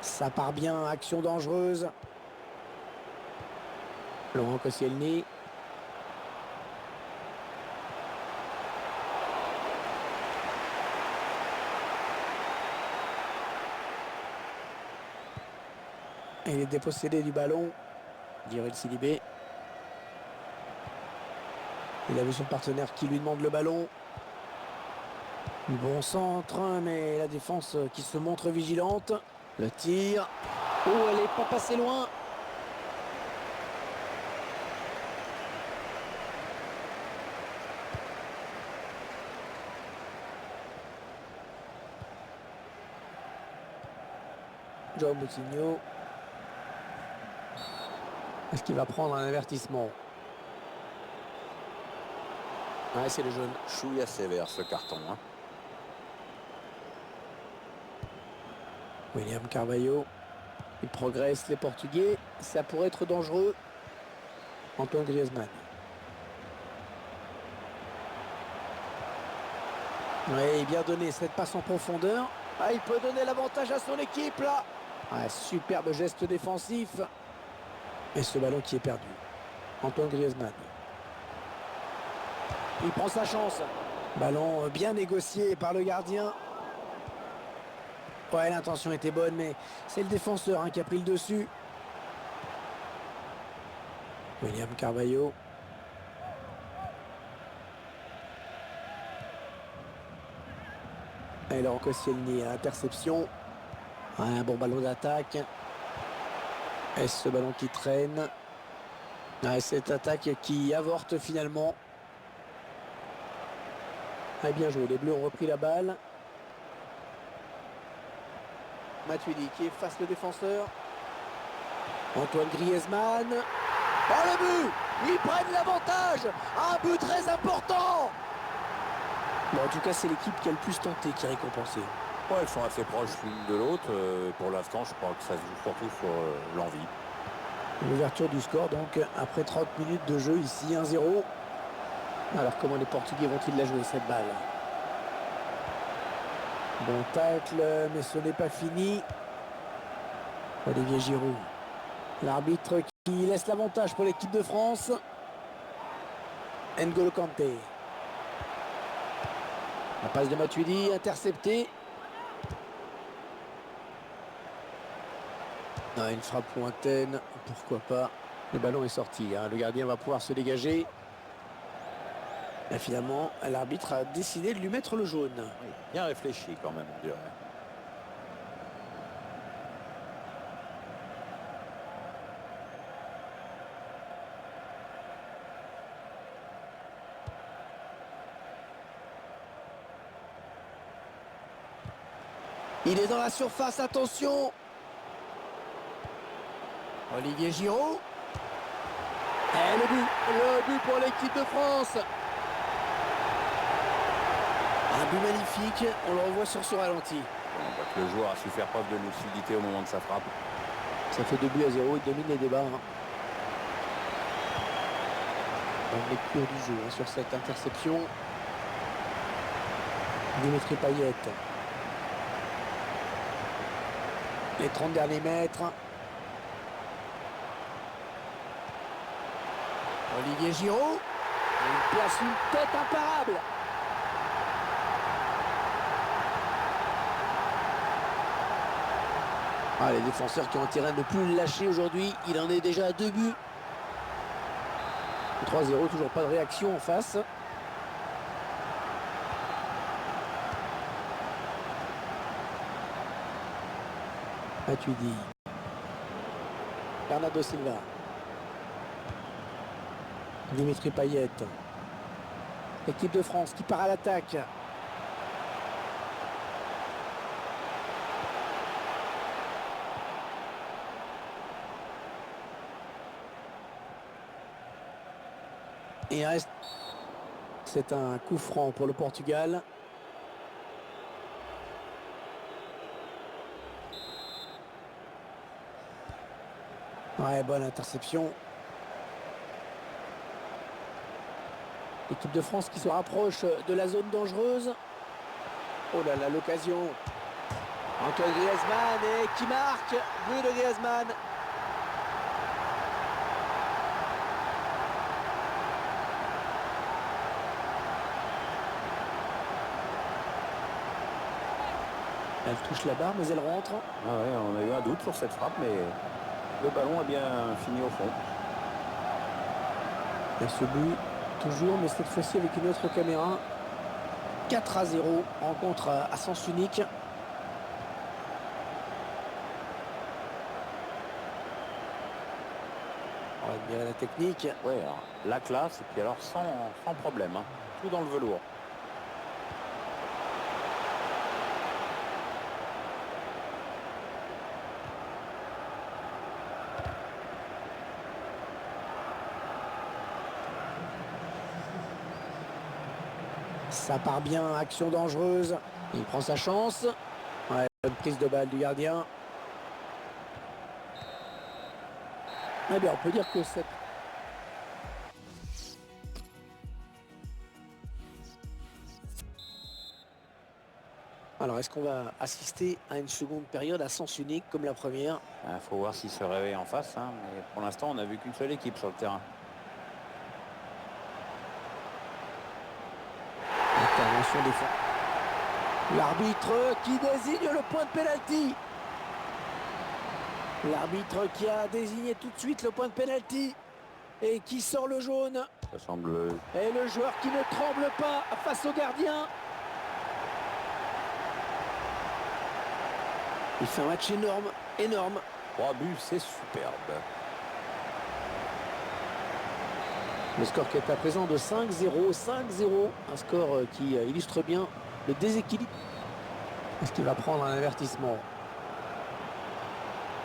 Ça part bien, action dangereuse. Laurent Koscielny. Et il est dépossédé du ballon. Djibril Sidibé. Il a vu son partenaire qui lui demande le ballon. Bon centre, mais la défense qui se montre vigilante. Le tir. Oh, elle n'est pas passée loin. João Moutinho. Est-ce qu'il va prendre un avertissement? Ouais, c'est le jaune. Chouïa sévère ce carton. Hein. William Carvalho. Il progresse, les Portugais. Ça pourrait être dangereux. Antoine Griezmann. Oui, bien donné cette passe en profondeur. Ah, il peut donner l'avantage à son équipe là. Ah, superbe geste défensif. Et ce ballon qui est perdu. Antoine Griezmann. Il prend sa chance. Ballon bien négocié par le gardien. Ouais, l'intention était bonne, mais c'est le défenseur qui a pris le dessus. William Carvalho. Et Laurent Koscielny à l'interception. Un bon ballon d'attaque. Et ce ballon qui traîne. Et cette attaque qui avorte finalement. Ah, bien joué, les Bleus ont repris la balle. Matuidi qui efface le défenseur. Antoine Griezmann. Oh, le but! Ils prennent l'avantage! Un but très important! Bon, en tout cas, c'est l'équipe qui a le plus tenté qui est récompensée. Ouais, ils sont assez proches l'une de l'autre. Pour l'instant, je crois que ça se joue surtout sur l'envie. L'ouverture du score, donc, après 30 minutes de jeu, ici 1-0. Alors, comment les Portugais vont-ils la jouer, cette balle? Bon tacle, mais ce n'est pas fini. Olivier Giroud. L'arbitre qui laisse l'avantage pour l'équipe de France. N'Golo Kanté. La passe de Matuidi, interceptée. Ah, une frappe lointaine, pourquoi pas. Le ballon est sorti, le gardien va pouvoir se dégager. Et finalement, l'arbitre a décidé de lui mettre le jaune. Oui, bien réfléchi quand même, on dirait. Il est dans la surface, attention. Olivier Giroud. Et le but pour l'équipe de France. Un but magnifique, on le revoit sur ce ralenti. On voit que le joueur a su faire preuve de lucidité au moment de sa frappe. Ça fait 2-0, il domine les débats. On est court du jeu sur cette interception. Dimitri Payet. Les 30 derniers mètres. Olivier Giroud. Il place une tête imparable. Ah, les défenseurs qui ont intérêt à ne plus le lâcher aujourd'hui. Il en est déjà à 2 buts. 3-0, toujours pas de réaction en face. Matuidi. Bernardo Silva. Dimitri Payet. Équipe de France qui part à l'attaque. Et reste. C'est un coup franc pour le Portugal. Ouais, bonne interception. L'équipe de France qui se rapproche de la zone dangereuse. Oh là là, l'occasion. Antoine Griezmann et qui marque. But de Griezmann. Elle touche la barre, mais elle rentre. Ah ouais, on a eu un doute sur cette frappe, mais le ballon a bien fini au fond. Et ce but, toujours, mais cette fois-ci avec une autre caméra. 4-0, rencontre à sens unique. On va admirer la technique. Ouais, alors, la classe, et puis alors sans problème, hein. Tout dans le velours. Ça part bien, action dangereuse. Il prend sa chance. Ouais, bonne prise de balle du gardien. Eh bien, on peut dire que cette... Alors, est-ce qu'on va assister à une seconde période à sens unique comme la première? Il faut voir s'il se réveille en face, hein, mais pour l'instant, on n'a vu qu'une seule équipe sur le terrain. Intervention défense. L'arbitre qui désigne le point de pénalty. L'arbitre qui a désigné tout de suite le point de pénalty et qui sort le jaune. Ça semble... Et le joueur qui ne tremble pas face au gardien. Il fait un match énorme, énorme. 3 buts, c'est superbe. Le score qui est à présent de 5-0, 5-0. Un score qui illustre bien le déséquilibre. Est-ce qu'il va prendre un avertissement?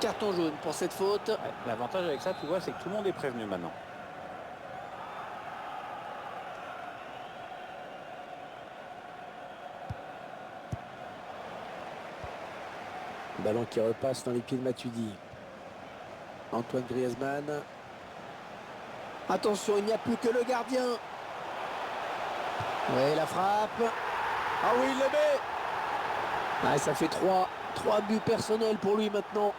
Carton jaune pour cette faute. Ouais, l'avantage avec ça, tu vois, c'est que tout le monde est prévenu maintenant. Ballon qui repasse dans les pieds de Matuidi. Antoine Griezmann. Attention, il n'y a plus que le gardien. Oui, la frappe. Ah oui, il le met. Ah, ça fait 3 buts personnels pour lui maintenant.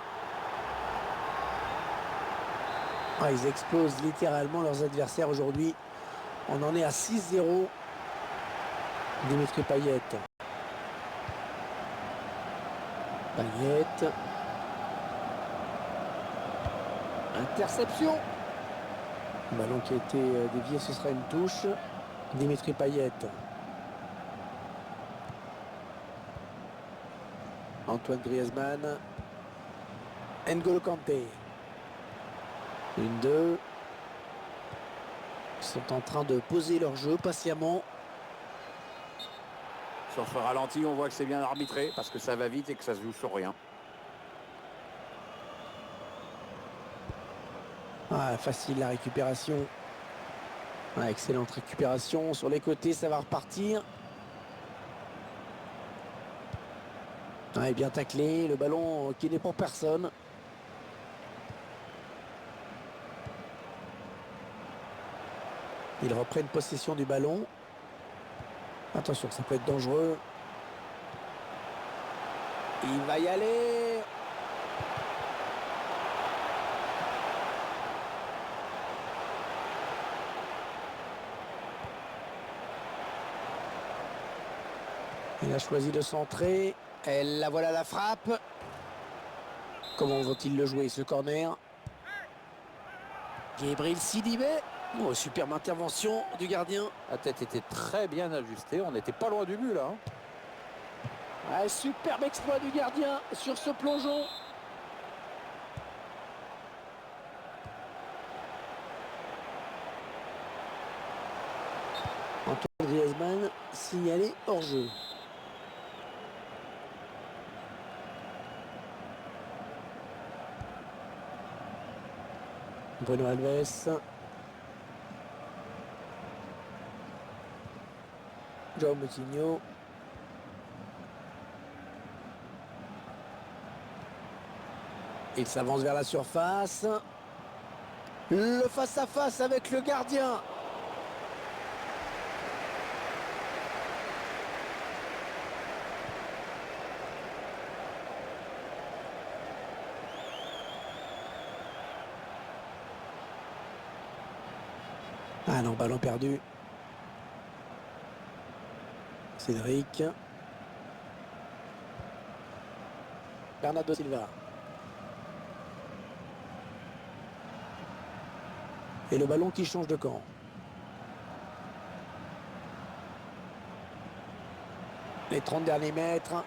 Ah, ils explosent littéralement leurs adversaires aujourd'hui. On en est à 6-0. Dimitri Payet. Payet. Interception. Ballon qui a été dévié, ce sera une touche. Dimitri Payet. Antoine Griezmann. N'Golo Kanté. 1-2. Ils sont en train de poser leur jeu patiemment. Sur ce ralenti, on voit que c'est bien arbitré parce que ça va vite et que ça se joue sur rien. Ah, facile la récupération. Ah, excellente récupération. Sur les côtés, ça va repartir. Ah, bien taclé. Le ballon qui n'est pour personne. Ils reprennent possession du ballon. Attention, ça peut être dangereux. Il va y aller. Il a choisi de centrer. Et la voilà la frappe. Comment vont-ils le jouer ce corner? Gabriel Sidibé. Oh, superbe intervention du gardien. La tête était très bien ajustée. On n'était pas loin du but là, hein. Ah, superbe exploit du gardien sur ce plongeon. Antoine Griezmann signalé hors jeu. Bruno Alves. João Moutinho. Il s'avance vers la surface. Le face-à-face avec le gardien. Ah non, ballon perdu. Cédric. Bernardo Silva. Et le ballon qui change de camp. Les 30 derniers mètres.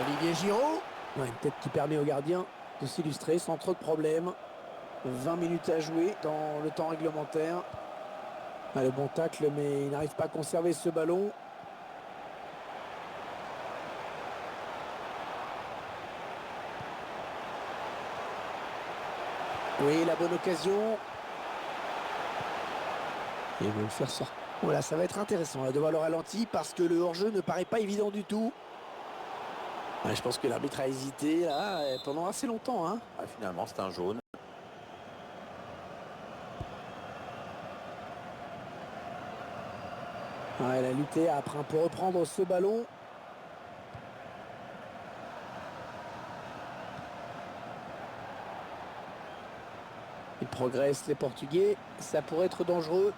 Olivier Giroud. Ouais, une tête qui permet au gardien de s'illustrer sans trop de problèmes. 20 minutes à jouer dans le temps réglementaire. Ah, le bon tacle, mais il n'arrive pas à conserver ce ballon. Oui, la bonne occasion. Et ils vont le faire sortir. Voilà, ça va être intéressant là, de voir le ralenti parce que le hors-jeu ne paraît pas évident du tout. Ouais, je pense que l'arbitre a hésité là, pendant assez longtemps. Hein. Ouais, finalement, c'est un jaune. Ouais, elle a lutté après pour reprendre ce ballon. Ils progressent les Portugais. Ça pourrait être dangereux.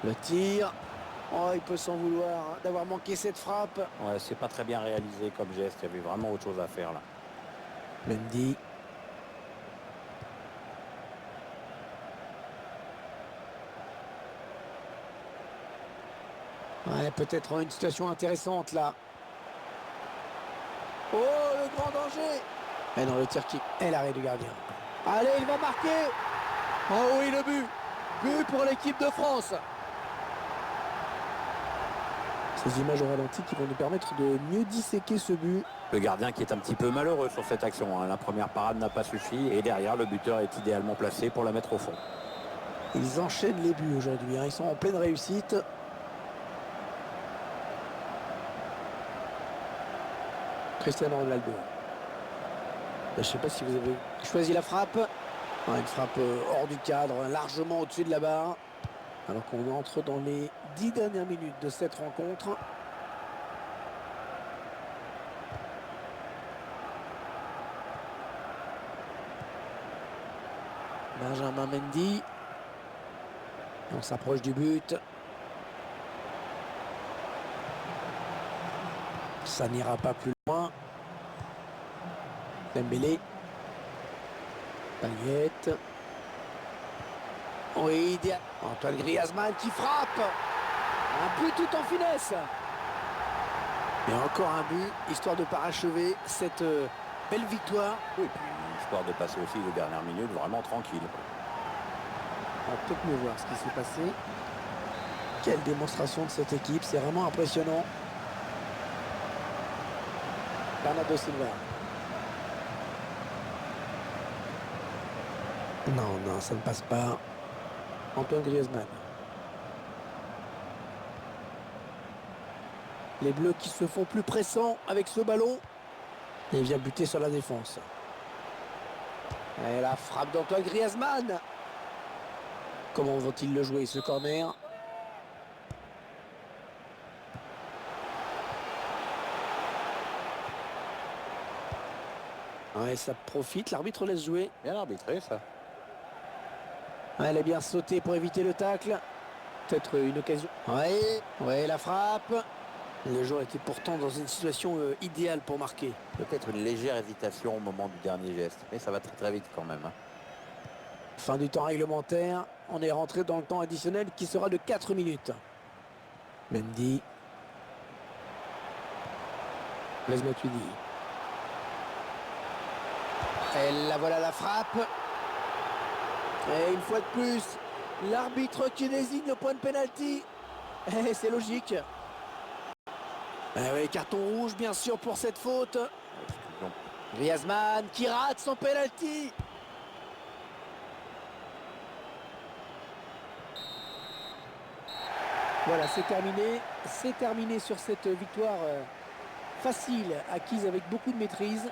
Le tir. Oh, il peut s'en vouloir hein, d'avoir manqué cette frappe. Ouais, c'est pas très bien réalisé comme geste. Il y avait vraiment autre chose à faire là. Mendy. Ouais, peut-être une situation intéressante là. Oh, le grand danger. Et dans le tir qui est l'arrêt du gardien. Allez, il va marquer. Oh oui, le but. But pour l'équipe de France. Ces images au ralenti qui vont nous permettre de mieux disséquer ce but. Le gardien qui est un petit peu malheureux sur cette action. Hein. La première parade n'a pas suffi et derrière, le buteur est idéalement placé pour la mettre au fond. Ils enchaînent les buts aujourd'hui. Hein. Ils sont en pleine réussite. Cristiano Ronaldo. Je ne sais pas si vous avez choisi la frappe. Une frappe hors du cadre, largement au-dessus de la barre. Alors qu'on entre dans les 10 dernières minutes de cette rencontre. Benjamin Mendy. On s'approche du but. Ça n'ira pas plus loin. Dembélé. Payet. Oui, Antoine Griezmann qui frappe. Un but tout en finesse. Et encore un but, histoire de parachever cette belle victoire. Oui, et puis histoire de passer aussi les dernières minutes vraiment tranquille. On va peut-être mieux voir ce qui s'est passé. Quelle démonstration de cette équipe, c'est vraiment impressionnant. Bernardo Silva. Non, ça ne passe pas. Antoine Griezmann. Les Bleus qui se font plus pressants avec ce ballon. Et il vient buter sur la défense. Et la frappe d'Antoine Griezmann. Comment vont-ils le jouer ce corner? Ouais, ça profite, l'arbitre laisse jouer. Bien arbitré ça. Elle a bien sauté pour éviter le tacle. Peut-être une occasion. Ouais, la frappe. Le joueur était pourtant dans une situation idéale pour marquer. Peut-être une légère hésitation au moment du dernier geste. Mais ça va très très vite quand même. Hein. Fin du temps réglementaire. On est rentré dans le temps additionnel qui sera de 4 minutes. Mendy. Blaise Matuidi. Et la voilà la frappe. Et une fois de plus, l'arbitre qui désigne le point de pénalty. Et c'est logique. Oui, carton rouge bien sûr pour cette faute. Griezmann qui rate son pénalty. Voilà, c'est terminé. C'est terminé sur cette victoire facile, acquise avec beaucoup de maîtrise.